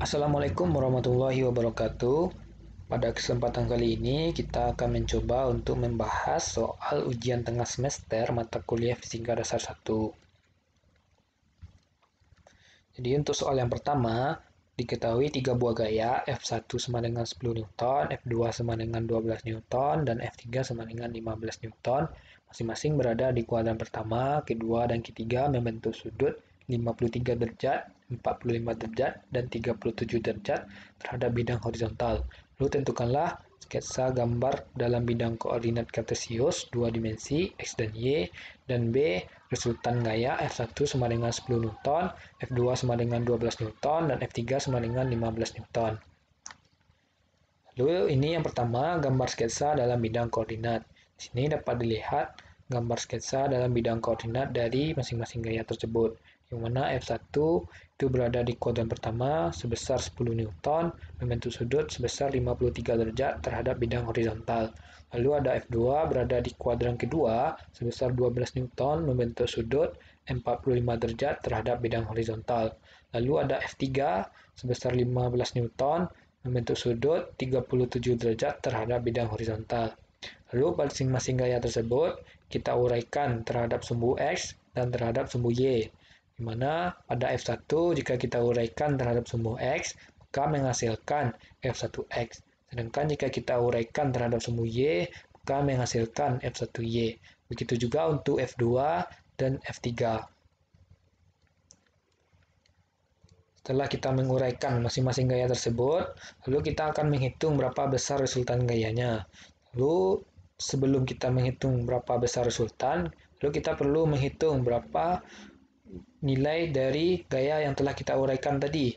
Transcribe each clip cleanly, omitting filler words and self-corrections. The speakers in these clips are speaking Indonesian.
Assalamualaikum warahmatullahi wabarakatuh. Pada kesempatan kali ini kita akan mencoba untuk membahas soal ujian tengah semester mata kuliah Fisika Dasar 1. Jadi untuk soal yang pertama, diketahui tiga buah gaya, F1 sama dengan 10 Newton, F2 sama dengan 12 Newton, dan F3 sama dengan 15 Newton, masing-masing berada di kuadran pertama, kedua, dan ketiga membentuk sudut 53 derajat, 45 derajat, dan 37 derajat terhadap bidang horizontal. Lalu tentukanlah sketsa gambar dalam bidang koordinat kartesius dua dimensi X dan Y, dan B resultan gaya F1 sama dengan 10 Newton, F2 sama dengan 12 Newton, dan F3 sama dengan 15 Newton. Lalu ini yang pertama, gambar sketsa dalam bidang koordinat. Di sini dapat dilihat gambar sketsa dalam bidang koordinat dari masing-masing gaya tersebut, yang mana F1 itu berada di kuadran pertama sebesar 10 Newton, membentuk sudut sebesar 53 derajat terhadap bidang horizontal. Lalu ada F2 berada di kuadran kedua sebesar 12 Newton, membentuk sudut 45 derajat terhadap bidang horizontal. Lalu ada F3 sebesar 15 Newton, membentuk sudut 37 derajat terhadap bidang horizontal. Lalu masing-masing gaya tersebut kita uraikan terhadap sumbu X dan terhadap sumbu Y. Di mana pada F1 jika kita uraikan terhadap sumbu X, maka menghasilkan F1X. Sedangkan jika kita uraikan terhadap sumbu Y, maka menghasilkan F1Y. Begitu juga untuk F2 dan F3. Setelah kita menguraikan masing-masing gaya tersebut, lalu kita akan menghitung berapa besar resultan gayanya. Lalu sebelum kita menghitung berapa besar resultan, lalu kita perlu menghitung berapa nilai dari gaya yang telah kita uraikan tadi.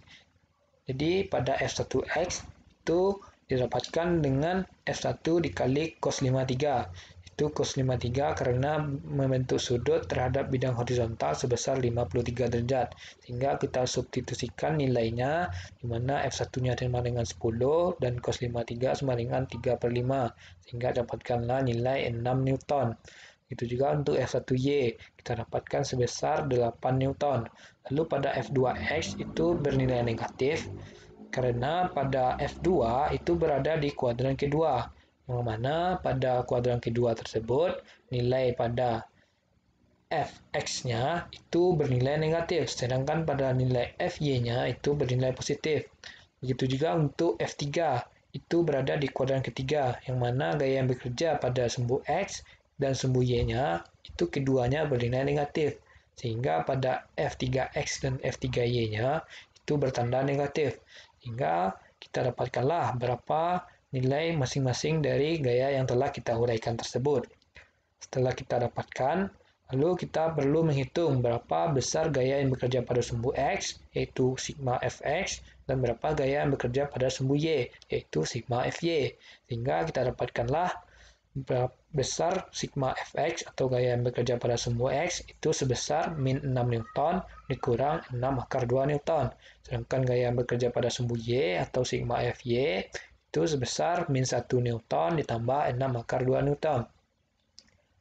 Jadi pada F1X itu didapatkan dengan F1 dikali cos 53. Itu cos 53 karena membentuk sudut terhadap bidang horizontal sebesar 53 derajat. Sehingga kita substitusikan nilainya, di mana F1-nya sama dengan 10 dan cos 53 sama dengan 3/5. Sehingga dapatkanlah nilai 6 Newton. Itu juga untuk F1Y, kita dapatkan sebesar 8 Newton. Lalu pada F2X itu bernilai negatif, karena pada F2 itu berada di kuadran kedua, yang mana pada kuadran kedua tersebut nilai pada Fx-nya itu bernilai negatif, sedangkan pada nilai Fy-nya itu bernilai positif. Begitu juga untuk F3, itu berada di kuadran ketiga, yang mana gaya yang bekerja pada sumbu X dan sumbu Y-nya itu keduanya bernilai negatif, sehingga pada F3X dan F3Y-nya itu bertanda negatif, hingga kita dapatkanlah berapa nilai masing-masing dari gaya yang telah kita uraikan tersebut. Setelah kita dapatkan, lalu kita perlu menghitung berapa besar gaya yang bekerja pada sumbu X, yaitu sigma Fx, dan berapa gaya yang bekerja pada sumbu Y, yaitu sigma Fy. Sehingga kita dapatkanlah berapa besar sigma Fx atau gaya yang bekerja pada sumbu X itu sebesar min 6 Newton dikurang 6 akar 2 Newton. Sedangkan gaya yang bekerja pada sumbu Y atau sigma Fy itu sebesar min 1 Newton ditambah 6 akar 2 Newton.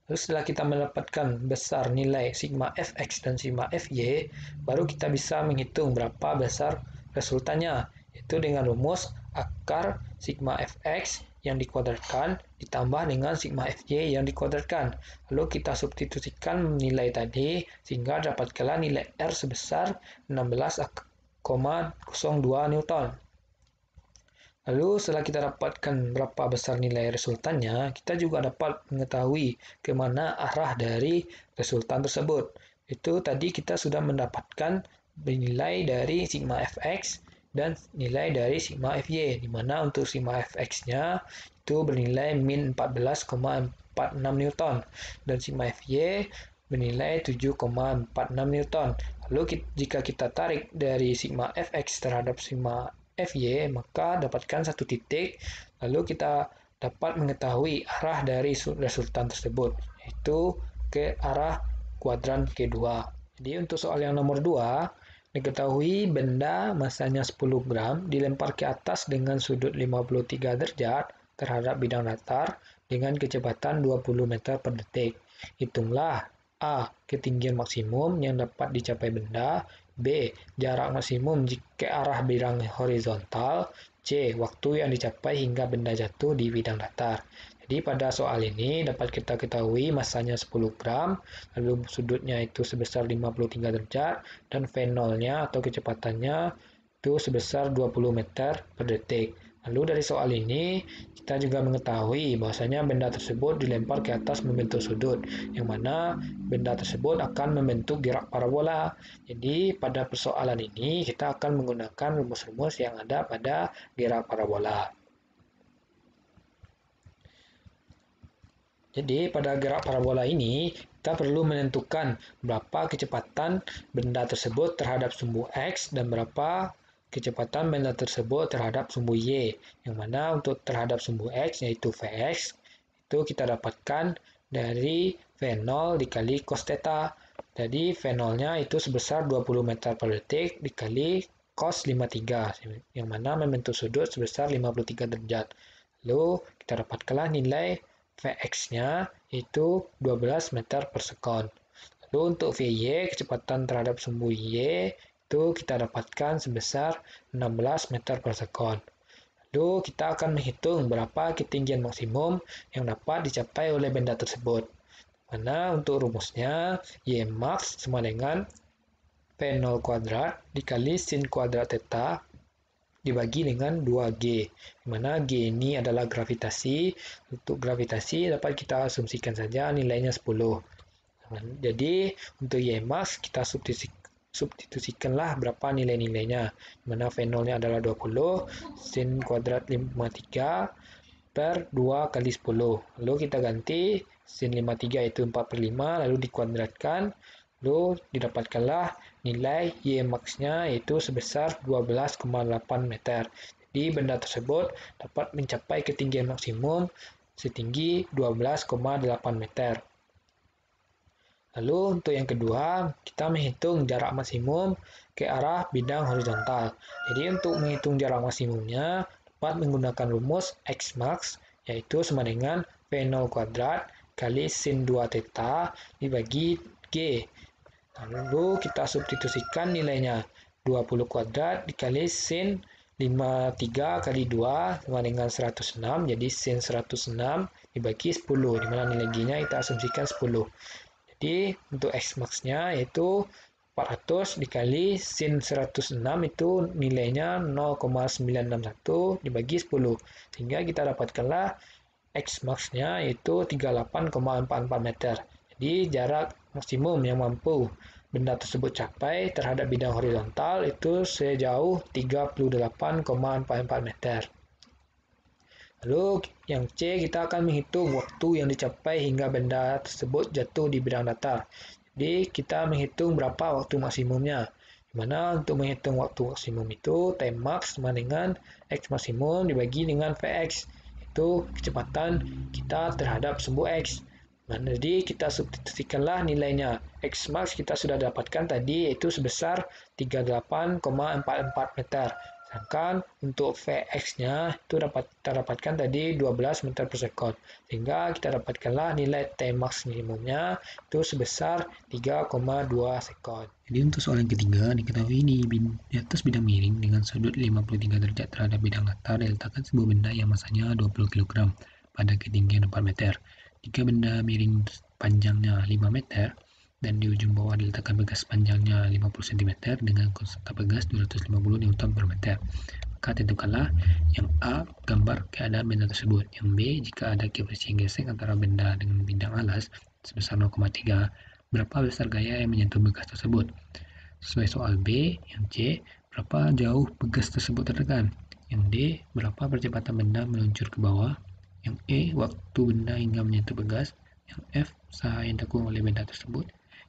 Lalu setelah kita mendapatkan besar nilai sigma Fx dan sigma Fy, baru kita bisa menghitung berapa besar resultannya, yaitu dengan rumus akar sigma Fx yang dikuadratkan ditambah dengan sigma Fy yang dikuadratkan. Lalu kita substitusikan nilai tadi sehingga dapatkanlah nilai R sebesar 16,02 Newton. Lalu setelah kita dapatkan berapa besar nilai resultannya, kita juga dapat mengetahui kemana arah dari resultan tersebut. Itu tadi kita sudah mendapatkan nilai dari sigma Fx dan nilai dari sigma Fy, di mana untuk sigma Fx-nya itu bernilai min 14,46 Newton dan sigma Fy bernilai 7,46 Newton. Lalu jika kita tarik dari sigma Fx terhadap sigma Fy, maka dapatkan satu titik, lalu kita dapat mengetahui arah dari resultan tersebut, yaitu ke arah kuadran kedua. Jadi untuk soal yang nomor 2, diketahui benda masanya 10 gram dilempar ke atas dengan sudut 53 derajat terhadap bidang datar dengan kecepatan 20 meter per detik. Hitunglah A. Ketinggian maksimum yang dapat dicapai benda, B. Jarak maksimum ke arah bidang horizontal. C. Waktu yang dicapai hingga benda jatuh di bidang datar. Jadi pada soal ini dapat kita ketahui masanya 10 gram, lalu sudutnya itu sebesar 53 derajat, dan V0-nya atau kecepatannya itu sebesar 20 meter per detik. Lalu dari soal ini kita juga mengetahui bahwasanya benda tersebut dilempar ke atas membentuk sudut, yang mana benda tersebut akan membentuk gerak parabola. Jadi pada persoalan ini kita akan menggunakan rumus-rumus yang ada pada gerak parabola. Jadi pada gerak parabola ini kita perlu menentukan berapa kecepatan benda tersebut terhadap sumbu X dan berapa kecepatan benda tersebut terhadap sumbu Y. Yang mana untuk terhadap sumbu X yaitu Vx itu kita dapatkan dari V0 dikali cos theta. Jadi V0-nya itu sebesar 20 meter per detik dikali cos 53, yang mana membentuk sudut sebesar 53 derajat. Lalu kita dapatkanlah nilai Vx-nya itu 12 meter per sekon. Lalu untuk Vy, kecepatan terhadap sumbu Y, itu kita dapatkan sebesar 16 meter per sekon. Lalu kita akan menghitung berapa ketinggian maksimum yang dapat dicapai oleh benda tersebut. Mana untuk rumusnya, Y max sama dengan V0 kuadrat dikali sin kuadrat theta dibagi dengan 2G, di mana G ini adalah gravitasi. Untuk gravitasi dapat kita asumsikan saja nilainya 10. Jadi untuk Y max kita substitusikanlah berapa nilai-nilainya, di mana V0-nya adalah 20, sin kuadrat 53 per 2 kali 10. Lalu kita ganti sin 53 itu 4/5, lalu dikuadratkan, lalu didapatkanlah nilai Y max-nya yaitu sebesar 12,8 meter. Jadi benda tersebut dapat mencapai ketinggian maksimum setinggi 12,8 meter. Lalu untuk yang kedua, kita menghitung jarak maksimum ke arah bidang horizontal. Jadi untuk menghitung jarak maksimumnya dapat menggunakan rumus X max yaitu sama dengan V0 kuadrat kali sin 2 theta dibagi G. Lalu kita substitusikan nilainya 20 kuadrat dikali sin 53 kali 2 sama dengan 106, jadi sin 106 dibagi 10, di mana nilai G-nya kita asumsikan 10. Jadi untuk X max-nya yaitu 400 dikali sin 106 itu nilainya 0,961 dibagi 10, sehingga kita dapatkanlah X max-nya yaitu 38,44 meter. Jadi jarak maksimum yang mampu benda tersebut capai terhadap bidang horizontal itu sejauh 38,44 meter. Lalu yang C, kita akan menghitung waktu yang dicapai hingga benda tersebut jatuh di bidang datar. Jadi kita menghitung berapa waktu maksimumnya. Dimana untuk menghitung waktu maksimum itu time max sama dengan X maksimum dibagi dengan Vx. Itu kecepatan kita terhadap sumbu X. Jadi kita substitusikanlah nilainya. X max kita sudah dapatkan tadi yaitu sebesar 38,44 meter. Sedangkan untuk Vx-nya itu dapat kita dapatkan tadi 12 meter per sekon. Sehingga kita dapatkanlah nilai T max minimumnya itu sebesar 3,2 sekon. Jadi untuk soal yang ketiga, diketahui di atas bidang miring dengan sudut 53 derajat terhadap bidang datar diletakkan sebuah benda yang masanya 20 kg pada ketinggian 4 meter. Jika benda miring panjangnya 5 meter dan di ujung bawah diletakkan pegas panjangnya 50 cm dengan konstanta pegas 250 Nm per meter, maka tentukanlah yang A, gambar keadaan benda tersebut. Yang B, jika ada friksi gesek antara benda dengan bidang alas sebesar 0,3, berapa besar gaya yang menyentuh bekas tersebut. Sesuai soal B. Yang C, berapa jauh bekas tersebut tertekan. Yang D, berapa percepatan benda meluncur ke bawah. Yang E, waktu benda hingga menyentuh bekas. Yang F, usaha yang dilakukan oleh benda tersebut.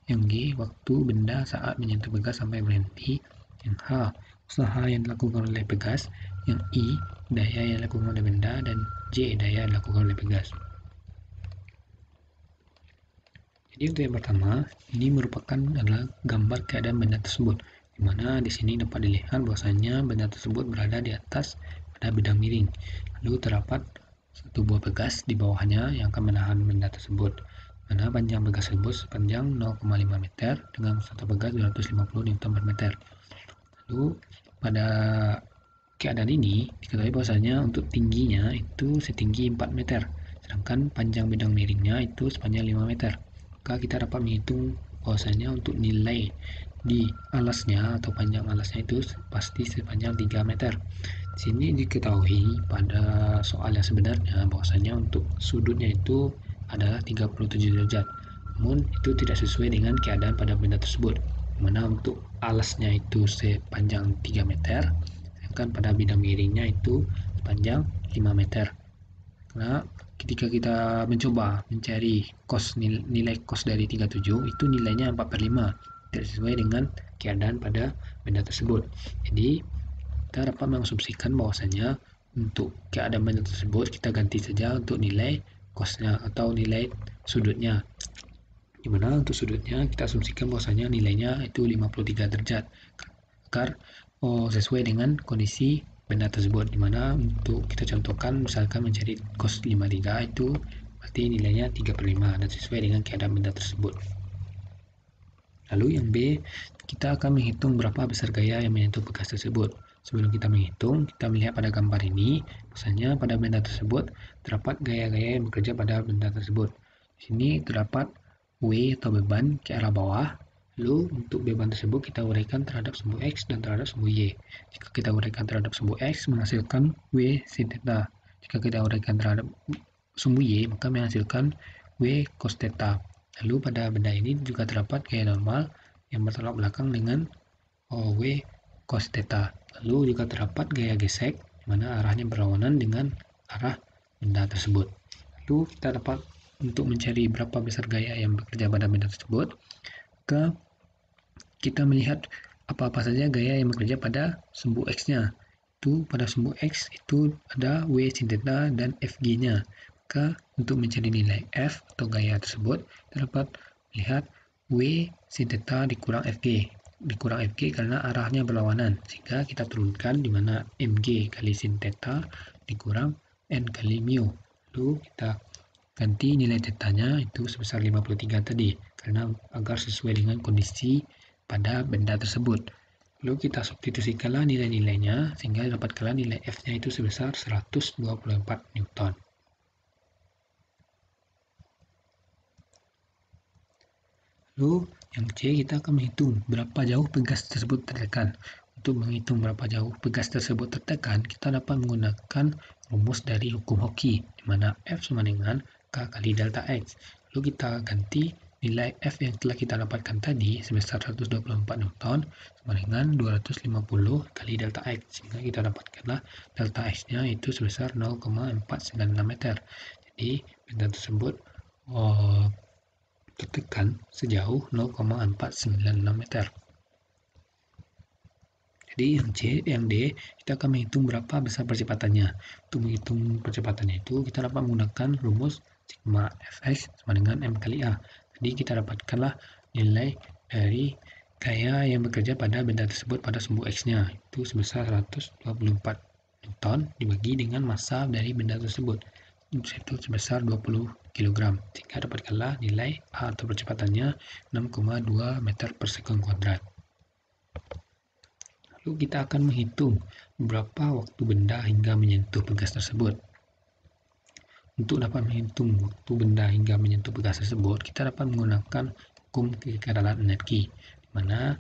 Yang G, waktu benda saat menyentuh bekas sampai berhenti. Yang H, usaha yang dilakukan oleh bekas. Yang I, daya yang dilakukan oleh benda. Dan J, daya yang dilakukan oleh bekas. Jadi untuk yang pertama, ini merupakan adalah gambar keadaan benda tersebut, di mana di sini dapat dilihat bahwasanya benda tersebut berada di atas pada bidang miring. Lalu terdapat satu buah pegas di bawahnya yang akan menahan benda tersebut. mana panjang pegas tersebut sepanjang 0,5 meter dengan muatan pegas 250 Nm per meter. Lalu pada keadaan ini diketahui bahwasanya untuk tingginya itu setinggi 4 meter, sedangkan panjang bidang miringnya itu sepanjang 5 meter. Maka kita dapat menghitung bahwasanya untuk nilai di alasnya atau panjang alasnya itu pasti sepanjang 3 meter. Di sini diketahui pada soal yang sebenarnya bahwasanya untuk sudutnya itu adalah 37 derajat. Namun itu tidak sesuai dengan keadaan pada benda tersebut. Mana untuk alasnya itu sepanjang 3 meter, sedangkan pada bidang miringnya itu sepanjang 5 meter. Karena ketika kita mencoba mencari nilai cos dari 37 itu nilainya 4/5, tidak sesuai dengan keadaan pada benda tersebut. Jadi kita dapat mengasumsikan bahwasanya untuk keadaan benda tersebut kita ganti saja untuk nilai cosnya atau nilai sudutnya, dimana untuk sudutnya kita asumsikan bahwasanya nilainya itu 53 derajat agar sesuai dengan kondisi benda tersebut, dimana untuk kita contohkan misalkan mencari cos 53 itu berarti nilainya 3/5 dan sesuai dengan keadaan benda tersebut. Lalu yang B, kita akan menghitung berapa besar gaya yang menyentuh pegas tersebut. Sebelum kita menghitung, kita melihat pada gambar ini, misalnya pada benda tersebut terdapat gaya-gaya yang bekerja pada benda tersebut. Di sini terdapat W atau beban ke arah bawah. Lalu untuk beban tersebut kita uraikan terhadap sumbu X dan terhadap sumbu Y. Jika kita uraikan terhadap sumbu X menghasilkan W sin theta. Jika kita uraikan terhadap sumbu Y maka menghasilkan W cos theta. Lalu pada benda ini juga terdapat gaya normal yang bertolak belakang dengan W cos theta. Lalu juga terdapat gaya gesek di mana arahnya berlawanan dengan arah benda tersebut. Lalu kita dapat untuk mencari berapa besar gaya yang bekerja pada benda tersebut, kita melihat apa-apa saja gaya yang bekerja pada sumbu X-nya. Itu pada sumbu X itu ada W sin theta dan Fg-nya. Maka untuk mencari nilai F atau gaya tersebut, kita dapat melihat W sin theta dikurang Fg. Dikurang Fg karena arahnya berlawanan, sehingga kita turunkan di mana Mg kali sin theta dikurang N kali mu. Lalu kita ganti nilai tetanya itu sebesar 53 tadi, karena agar sesuai dengan kondisi pada benda tersebut. Lalu kita substitusikanlah nilai-nilainya sehingga dapatkanlah nilai F-nya itu sebesar 124 Newton. Lalu yang C, kita akan menghitung berapa jauh pegas tersebut tertekan. Untuk menghitung berapa jauh pegas tersebut tertekan, kita dapat menggunakan rumus dari hukum Hoki, di mana F sama dengan K kali delta X. Lalu kita ganti nilai F yang telah kita dapatkan tadi sebesar 124 Newton sama dengan 250 kali delta X, sehingga kita dapatkanlah delta X-nya itu sebesar 0,496 meter. Jadi benda tersebut tertekan sejauh 0,496 meter. Jadi yang D, kita akan menghitung berapa besar percepatannya. Untuk menghitung percepatannya itu kita dapat menggunakan rumus sigma Fx sama dengan M kali A. Jadi kita dapatkanlah nilai dari gaya yang bekerja pada benda tersebut pada sumbu X-nya itu sebesar 124 Newton dibagi dengan massa dari benda tersebut itu sebesar 20 kg, sehingga dapatkanlah nilai A atau percepatannya 6,2 meter per sekund kuadrat. Lalu kita akan menghitung berapa waktu benda hingga menyentuh pegas tersebut. Untuk dapat menghitung waktu benda hingga menyentuh pegas tersebut, kita dapat menggunakan hukum kekeralan energi, di mana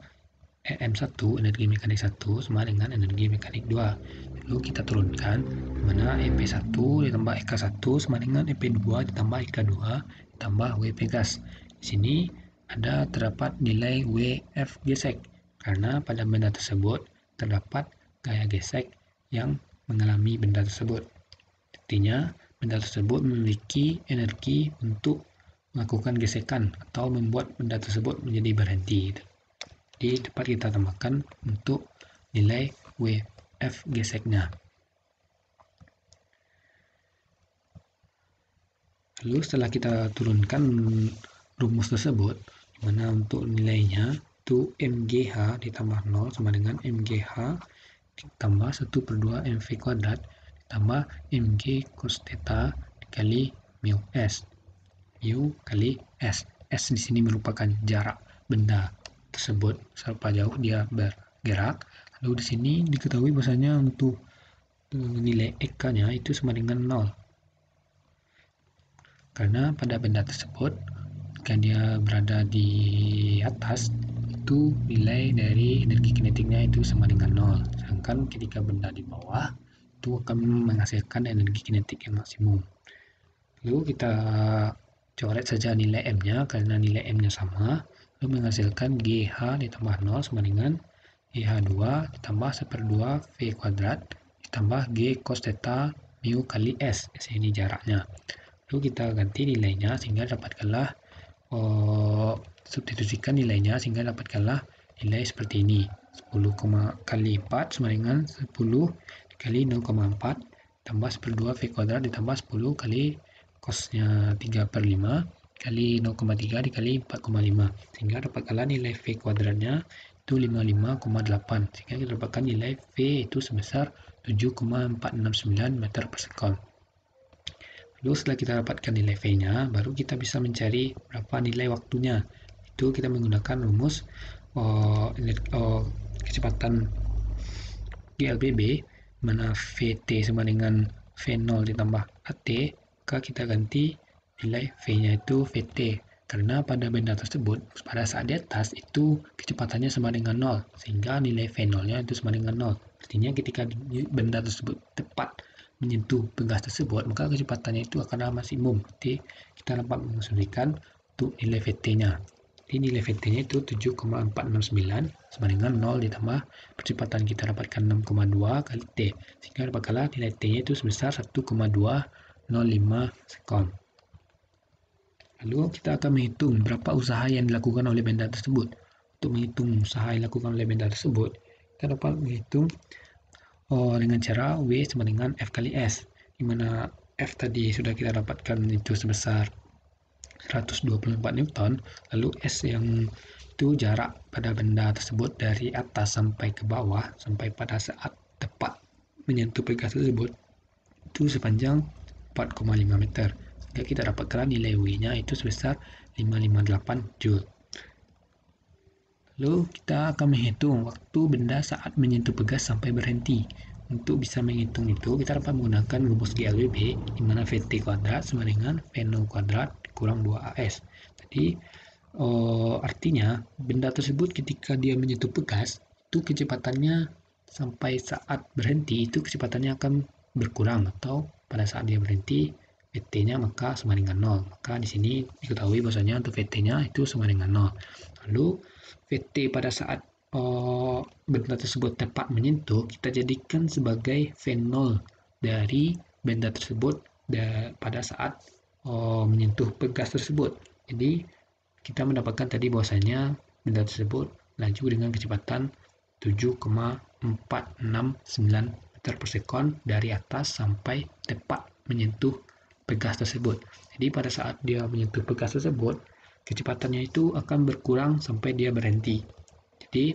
EM1, energi mekanik 1, sama dengan energi mekanik 2. Lalu kita turunkan, di mana EP1 ditambah EK1 sama dengan EP2 ditambah EK2 ditambah W pegas. Di sini terdapat nilai WF gesek, karena pada benda tersebut terdapat gaya gesek yang mengalami benda tersebut. Artinya, benda tersebut memiliki energi untuk melakukan gesekan atau membuat benda tersebut menjadi berhenti. Jadi dapat kita tambahkan untuk nilai WF geseknya. Lalu setelah kita turunkan rumus tersebut, di mana untuk nilainya itu MGH ditambah 0 sama dengan MGH ditambah 1/2 MV kuadrat ditambah MG cos theta dikali mu S. mu kali S. S di sini merupakan jarak benda tersebut seberapa jauh dia bergerak. Lalu di sini diketahui bahwasanya untuk nilai EK-nya itu sama dengan 0. Karena pada benda tersebut jika dia berada di atas itu nilai dari energi kinetiknya itu sama dengan 0. Sedangkan ketika benda di bawah itu akan menghasilkan energi kinetik yang maksimum. Lalu kita coret saja nilai M-nya karena nilai M-nya sama, lalu menghasilkan GH ditambah 0 sama dengan GH2 ditambah 1/2 V kuadrat ditambah G cos theta mu kali S. S ini jaraknya. Lalu kita ganti nilainya sehingga dapatkanlah substitusikan nilainya sehingga dapatkanlah nilai seperti ini. 10 kali 4 sama dengan 10 dikali 0,4 tambah 1/2 V kuadrat ditambah 10 kali cosnya 3/5 kali 0,3 dikali 4,5 sehingga dapatkanlah nilai V kuadratnya itu 55,8 sehingga kita dapatkan nilai V itu sebesar 7,469 meter per sekon. Lalu setelah kita dapatkan nilai V-nya, baru kita bisa mencari berapa nilai waktunya. Itu kita menggunakan rumus kecepatan GLBB, mana Vt sama dengan V0 ditambah At, maka kita ganti nilai V-nya itu Vt. Karena pada benda tersebut, pada saat di atas itu kecepatannya sama dengan 0, sehingga nilai V0-nya itu sama dengan 0. Artinya ketika benda tersebut tepat menyentuh pegas tersebut, maka kecepatannya itu akan maksimum. Jadi kita dapat mengasumsikan untuk nilai Vt-nya. Jadi nilai Vt-nya itu 7,469 sama dengan 0 ditambah percepatan kita dapatkan 6,2 kali T. Sehingga dapatkanlah nilai T-nya itu sebesar 1,205 sekon. Lalu kita akan menghitung berapa usaha yang dilakukan oleh benda tersebut. Untuk menghitung usaha yang dilakukan oleh benda tersebut, kita dapat menghitung dengan cara W sama dengan F kali S, di mana F tadi sudah kita dapatkan itu sebesar 124 Newton, lalu S yang itu jarak pada benda tersebut dari atas sampai ke bawah, sampai pada saat tepat menyentuh pegas tersebut, itu sepanjang 4,5 meter. Sehingga kita dapatkan nilai W-nya itu sebesar 558 Joule. Lalu kita akan menghitung waktu benda saat menyentuh pegas sampai berhenti. Untuk bisa menghitung itu, kita dapat menggunakan rumus GLBB, di mana Vt kuadrat sama dengan V0 kuadrat kurang 2AS. Jadi, artinya benda tersebut ketika dia menyentuh pegas, itu kecepatannya sampai saat berhenti, itu kecepatannya akan berkurang, atau pada saat dia berhenti, Vt-nya maka sama dengan 0. Maka di sini diketahui bahwasanya untuk Vt-nya itu sama dengan 0. Lalu Vt pada saat benda tersebut tepat menyentuh, kita jadikan sebagai V0 dari benda tersebut pada saat menyentuh pegas tersebut. Jadi kita mendapatkan tadi bahwasanya benda tersebut laju dengan kecepatan 7,469 meter per sekon dari atas sampai tepat menyentuh pegas tersebut. Jadi pada saat dia menyentuh pegas tersebut, kecepatannya itu akan berkurang sampai dia berhenti. Jadi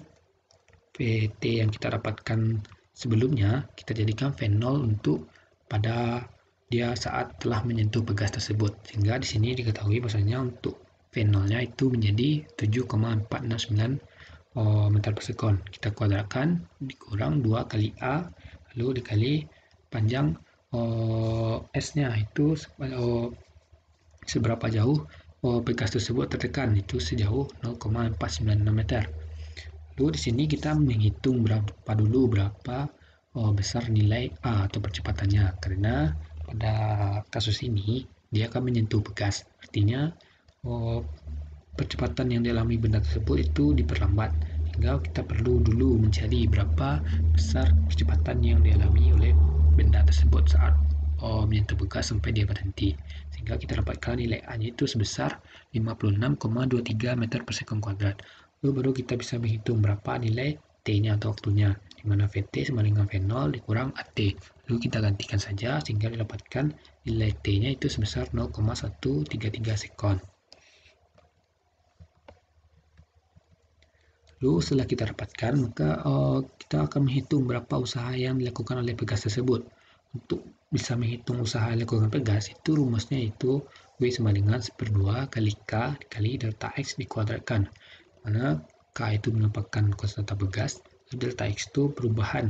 Vt yang kita dapatkan sebelumnya kita jadikan V0 untuk pada dia saat telah menyentuh pegas tersebut. Sehingga di sini diketahui bahwasanya untuk V0-nya itu menjadi 7,469 meter per sekon. Kita kuadratkan dikurang 2 kali A lalu dikali panjang S-nya itu seberapa jauh pegas tersebut tertekan, itu sejauh 0,496 meter. Lalu di sini kita menghitung berapa besar nilai A atau percepatannya, karena pada kasus ini dia akan menyentuh pegas, artinya percepatan yang dialami benda tersebut itu diperlambat, hingga kita perlu dulu mencari berapa besar kecepatan yang dialami oleh benda tersebut saat menyentuh pegas sampai dia berhenti, sehingga kita dapatkan nilai A-nya itu sebesar 56,23 meter per sekon kuadrat. Lalu baru kita bisa menghitung berapa nilai T-nya atau waktunya, di mana Vt sama dengan V0 dikurang At. Lalu kita gantikan saja sehingga didapatkan nilai T-nya itu sebesar 0,133 sekon. Lalu setelah kita dapatkan, maka kita akan menghitung berapa usaha yang dilakukan oleh pegas tersebut. Untuk bisa menghitung usaha yang dilakukan pegas, itu rumusnya itu W sama dengan 1/2 kali K dikali delta X dikuadratkan, mana K itu merupakan konstanta pegas, delta X itu perubahan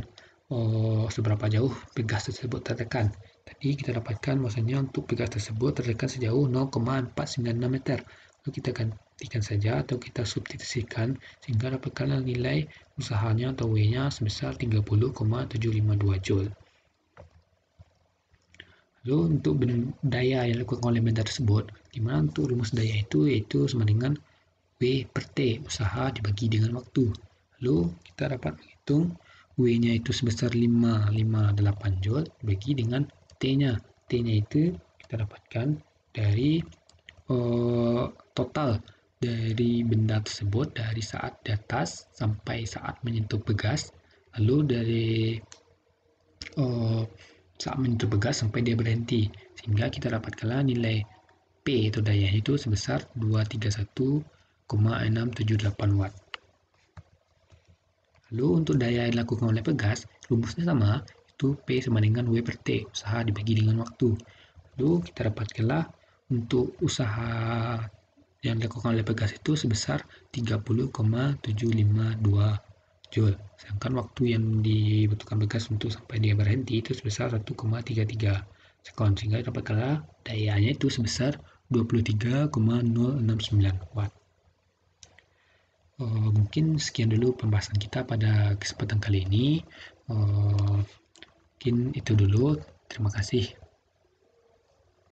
seberapa jauh pegas tersebut tertekan. Tadi kita dapatkan bahwasanya untuk pegas tersebut tertekan sejauh 0,496 meter. Lalu kita gantikan saja atau kita substitusikan sehingga dapatkanlah nilai usahanya atau W-nya sebesar 30,752 Joule. Lalu untuk daya yang dilakukan oleh benda tersebut, di mana untuk rumus daya itu yaitu sama dengan W per T, usaha dibagi dengan waktu. Lalu kita dapat menghitung W-nya itu sebesar 558 Joule dibagi dengan T-nya. T-nya itu kita dapatkan dari total dari benda tersebut dari saat di atas sampai saat menyentuh pegas, lalu dari saat menyentuh pegas sampai dia berhenti, sehingga kita dapatkanlah nilai P atau daya itu sebesar 231,678 watt. Lalu untuk daya yang dilakukan oleh pegas, rumusnya sama, itu P sama dengan W per T, usaha dibagi dengan waktu. Lalu kita dapatkanlah untuk usaha yang dilakukan oleh pegas itu sebesar 30,752 Joule. Sedangkan waktu yang dibutuhkan pegas untuk sampai dia berhenti itu sebesar 1,33 sekon, sehingga dapatkanlah dayanya itu sebesar 23,069 watt. Mungkin sekian dulu pembahasan kita pada kesempatan kali ini. Mungkin itu dulu. Terima kasih.